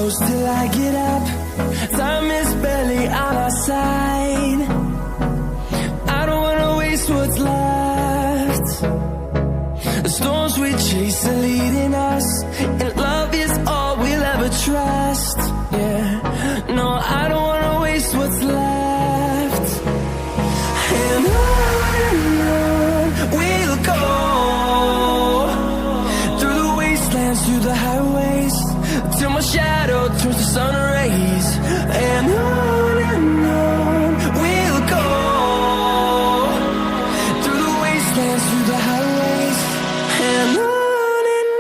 close till I get up. Time is barely on our side. I don't wanna waste what's left. The storms we chase are leading us, and love is all we'll ever trust. Yeah, no, I don't wanna waste what's left. And on we'll go, through the wastelands, through the highways, till my shadow turns to sun rays. And on we'll go, through the wastelands, through the highways, and on we'll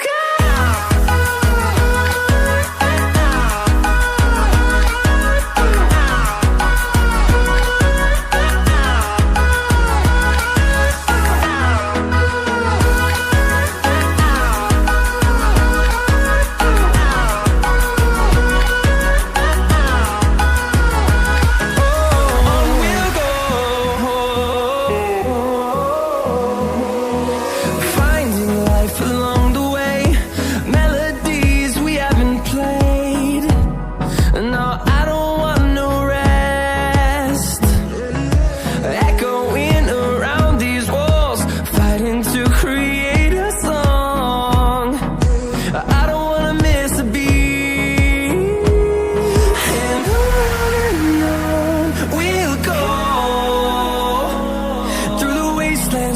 go.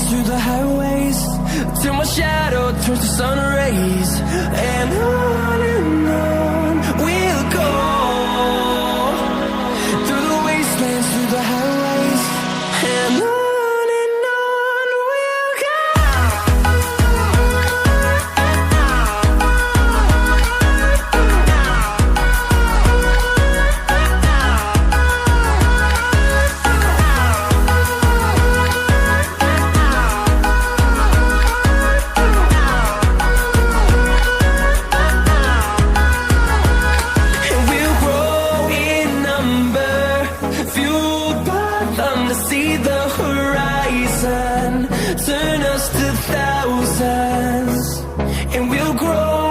Through the highways, till my shadow turns to sun rays. And on we'll go, through the wastelands, through the highways, and on we'll go. See the horizon turn us to thousands, and we'll grow